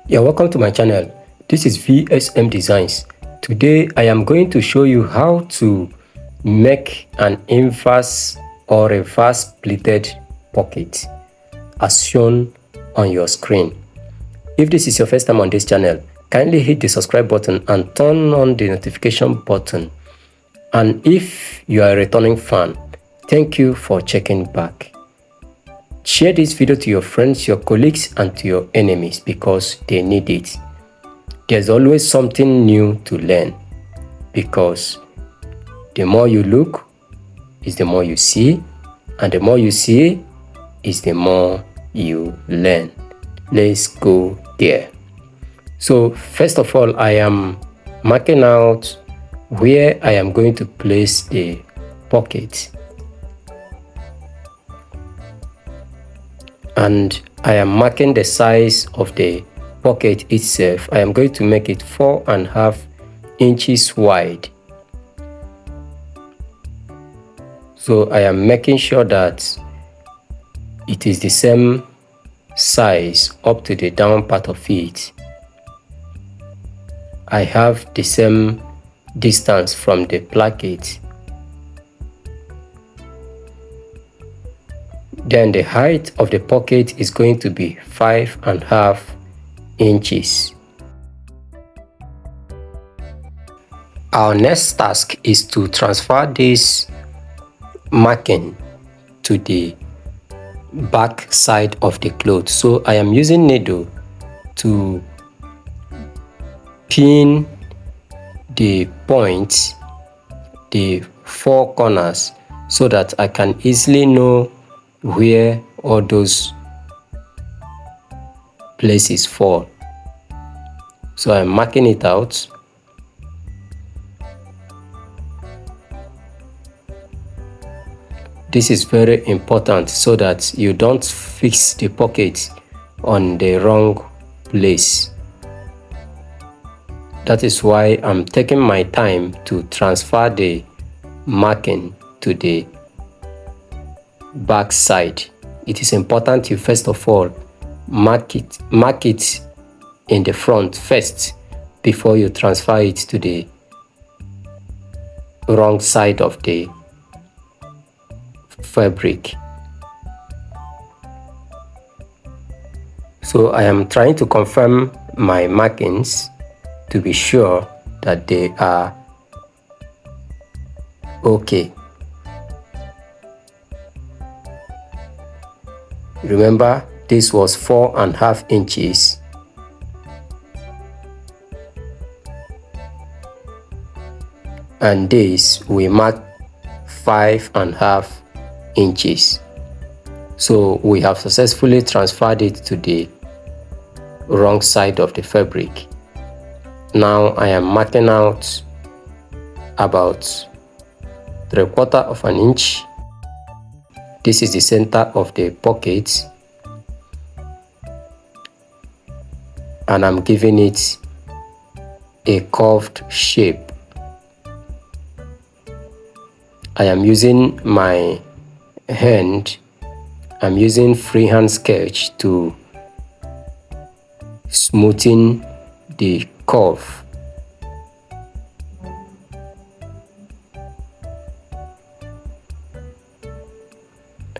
You're welcome to my channel. This is VsmDesigns. Today I am going to show you how to make an inverse or reverse pleated pocket as shown on your screen. If this is your first time on this channel, kindly hit the subscribe button and turn on the notification button. And if you are a returning fan, thank you for checking back. Share this video to your friends, your colleagues, and to your enemies because they need it. There's always something new to learn because the more you look is the more you see, and the more you see is the more you learn. Let's go there. So first of all, I am marking out where I am going to place the pocket. And I am marking the size of the pocket itself. I am going to make it 4.5 inches wide. So I am making sure that it is the same size up to the down part of it. I have the same distance from the placket. Then the height of the pocket is going to be 5.5 inches. Our next task is to transfer this marking to the back side of the cloth. So I am using needle to pin the points, the four corners, so that I can easily know where all those places fall. So I'm marking it out. This is very important so that you don't fix the pocket on the wrong place. That is why I'm taking my time to transfer the marking to the back side. It is important you first of all mark it in the front first before you transfer it to the wrong side of the fabric. So I am trying to confirm my markings to be sure that they are okay. Remember, this was 4.5 inches. And this we mark 5.5 inches. So we have successfully transferred it to the wrong side of the fabric. Now I am marking out about 3/4 of an inch. This is the center of the pocket, and I'm giving it a curved shape. I am using my hand. I'm using freehand sketch to smoothen the curve.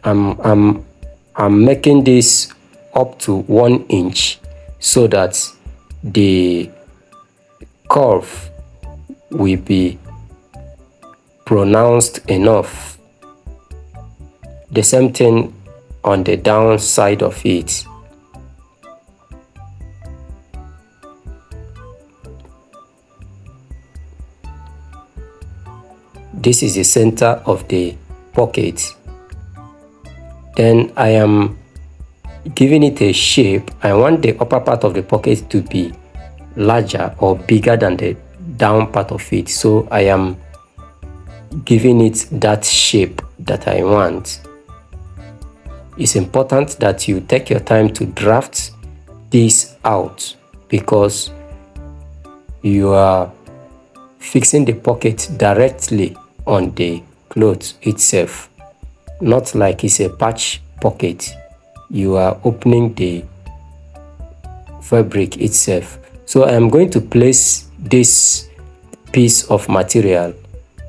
I'm making this up to 1 inch so that the curve will be pronounced enough. The same thing on the down side of it. This is the center of the pocket. Then I am giving it a shape. I want the upper part of the pocket to be larger or bigger than the down part of it. So I am giving it that shape that I want. It's important that you take your time to draft this out because you are fixing the pocket directly on the cloth itself. Not like it's a patch pocket. You are opening the fabric itself. So I am going to place this piece of material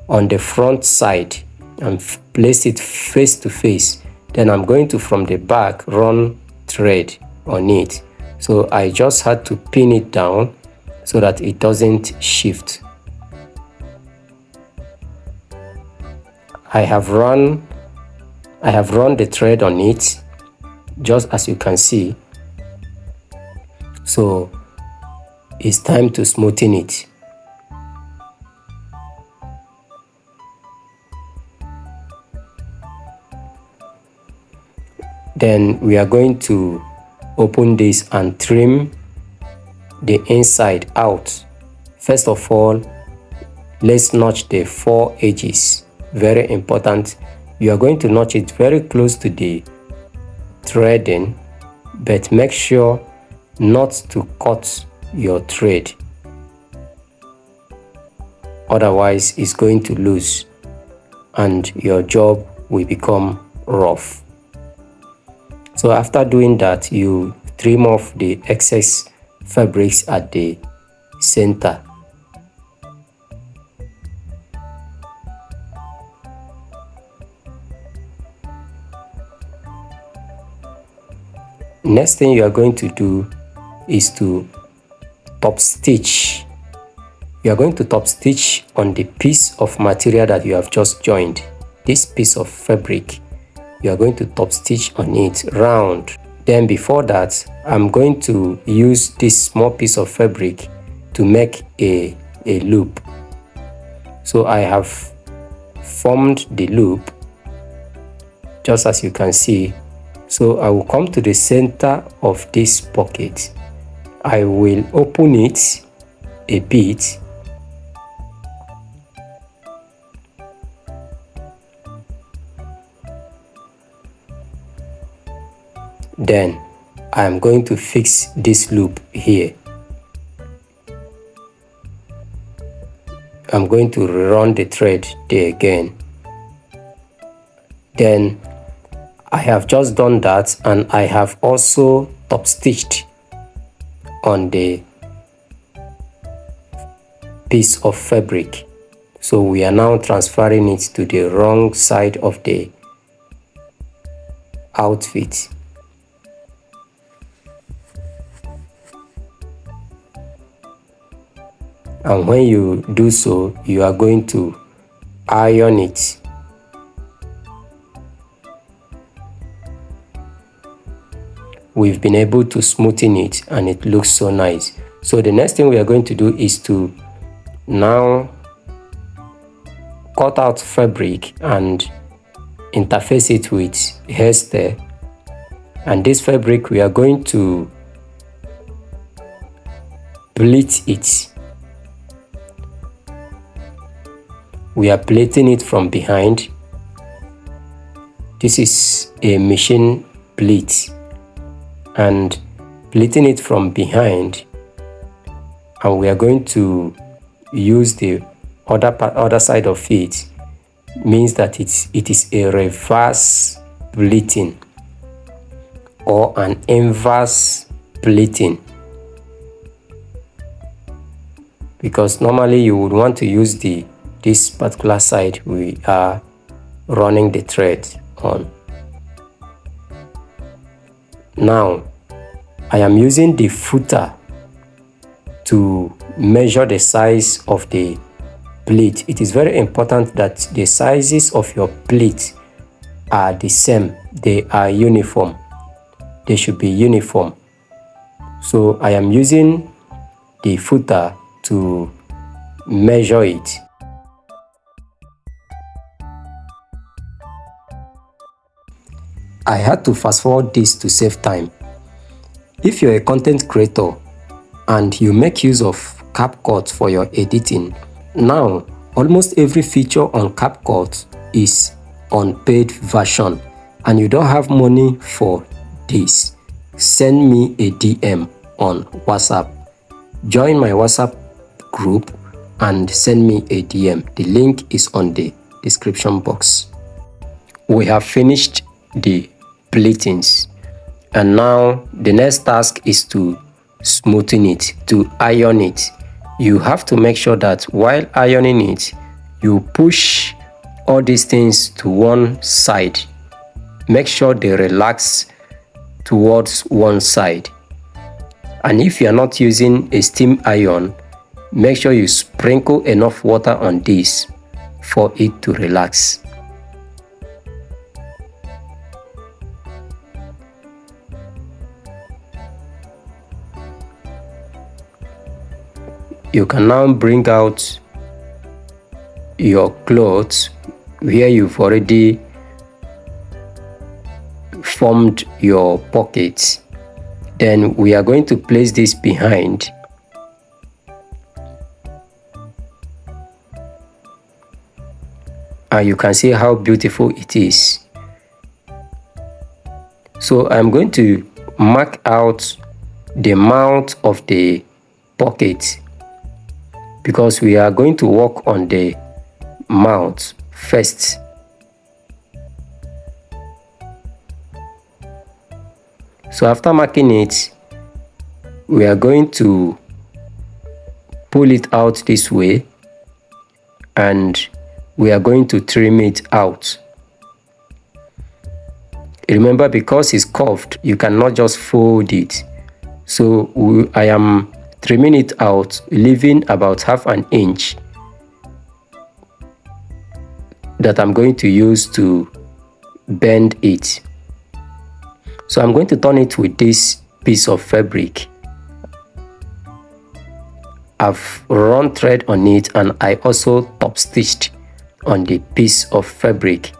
on the front side and place it face to face. Then I'm going to, from the back, run thread on it. So I just had to pin it down so that it doesn't shift. I have run the thread on it, just as you can see. So it's time to smoothen it. Then we are going to open this and trim the inside out. First of all, let's notch the 4 edges. Very important. You are going to notch it very close to the threading, but make sure not to cut your thread, otherwise it's going to lose and your job will become rough. So after doing that, you trim off the excess fabrics at the center. Next thing you are going to do is to top stitch. You are going to top stitch on the piece of material that you have just joined. This piece of fabric, you are going to top stitch on it round. Then before that, I'm going to use this small piece of fabric to make a loop. So I have formed the loop, just as you can see. So I will come to the center of this pocket. I will open it a bit. Then I am going to fix this loop here. I'm going to run the thread there again. Then I have just done that, and I have also top stitched on the piece of fabric. So we are now transferring it to the wrong side of the outfit. And when you do so, you are going to iron it. We've been able to smoothen it and it looks so nice. So the next thing we are going to do is to now cut out fabric and interface it with hairstyle. And this fabric, we are going to pleat it. We are pleating it from behind. This is a machine pleat, and pleating it from behind, and we are going to use the other side of it. Means that it is a reverse pleating or an inverse pleating, because normally you would want to use this particular side we are running the thread on. Now I am using the footer to measure the size of the pleat. It is very important that the sizes of your pleat are the same. They are uniform. They should be uniform. So I am using the footer to measure it. I had to fast forward this to save time. If you're a content creator and you make use of Capcut for your editing, now almost every feature on Capcut is on paid version, and you don't have money for this, send me a DM on WhatsApp. Join my WhatsApp group and send me a DM. The link is on the description box. We have finished the pleatings, and now the next task is to smoothen it, to iron it. You have to make sure that while ironing it, you push all these things to one side. Make sure they relax towards one side. And if you are not using a steam iron, make sure you sprinkle enough water on this for it to relax. You can now bring out your clothes where you've already formed your pockets. Then we are going to place this behind. And you can see how beautiful it is. So I'm going to mark out the mouth of the pocket, because we are going to work on the mouth first. So after marking it, we are going to pull it out this way, and we are going to trim it out. Remember, because it's curved, you cannot just fold it. So I am trimming it out, leaving about ½ an inch that I'm going to use to bend it. So I'm going to turn it with this piece of fabric. I've run thread on it, and I also top stitched on the piece of fabric.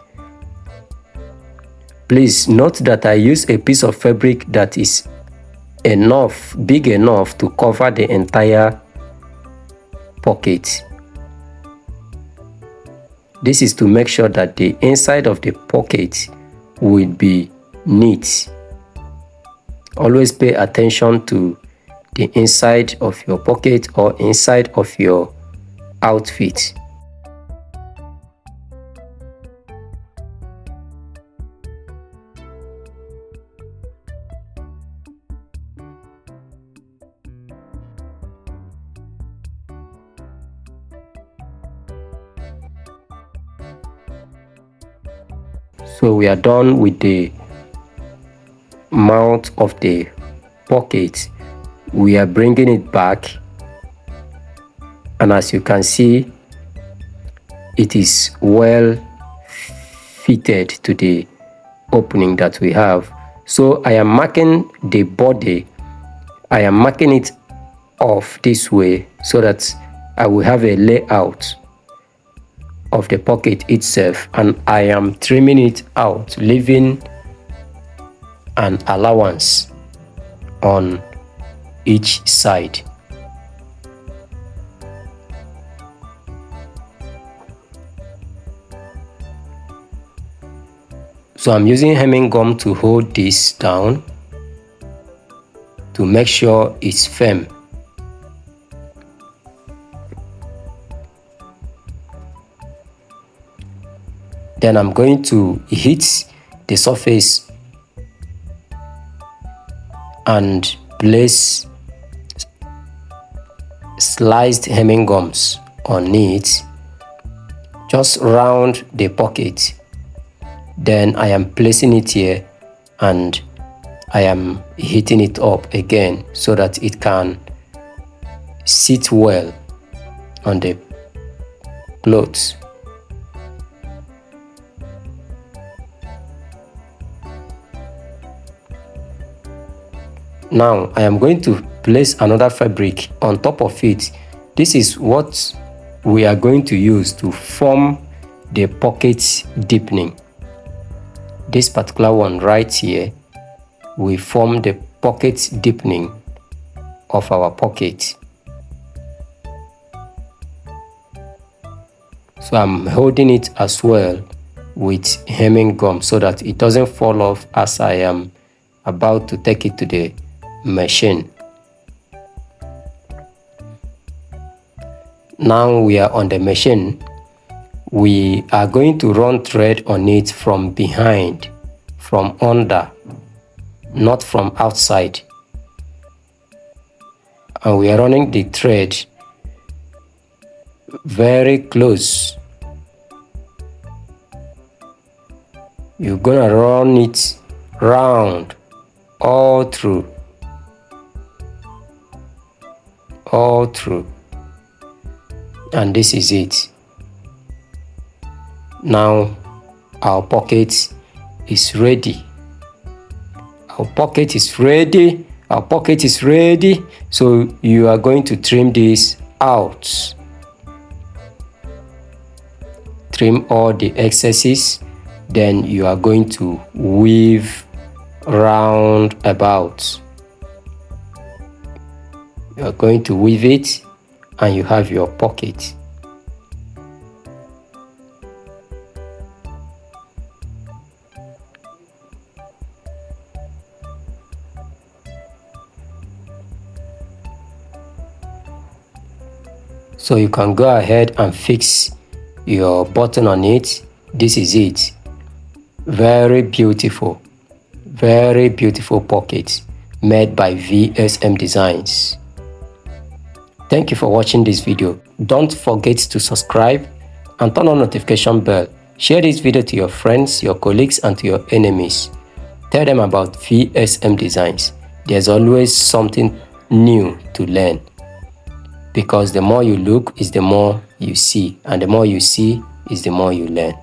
Please note that I use a piece of fabric that is big enough to cover the entire pocket. This is to make sure that the inside of the pocket will be neat. Always pay attention to the inside of your pocket or inside of your outfit. So we are done with the mouth of the pocket. We are bringing it back, and as you can see, it is well fitted to the opening that we have. So I am marking the body. I am marking it off this way so that I will have a layout of the pocket itself, and I am trimming it out, leaving an allowance on each side. So I'm using hemming gum to hold this down to make sure it's firm. Then I'm going to heat the surface and place sliced hemming gums on it, just round the pocket. Then I am placing it here, and I am heating it up again so that it can sit well on the clothes. Now I am going to place another fabric on top of it. This is what we are going to use to form the pocket deepening. This particular one right here will form the pocket deepening of our pocket. So I'm holding it as well with hemming gum so that it doesn't fall off as I am about to take it to the machine. Now we are on the machine. We are going to run thread on it from behind, from under, not from outside. and we are running the thread very close. You're gonna run it round all through, and this is it. Now our pocket is ready. Our pocket is ready. So you are going to trim this out. Trim all the excesses, then you are going to weave round about. You are going to weave it, and you have your pocket. So you can go ahead and fix your button on it. This is it. Very beautiful pocket made by VsmDesigns. Thank you for watching this video. Don't forget to subscribe and turn on notification bell. Share this video to your friends, your colleagues, and to your enemies. Tell them about VsmDesigns. There's always something new to learn, because the more you look is the more you see, and the more you see is the more you learn.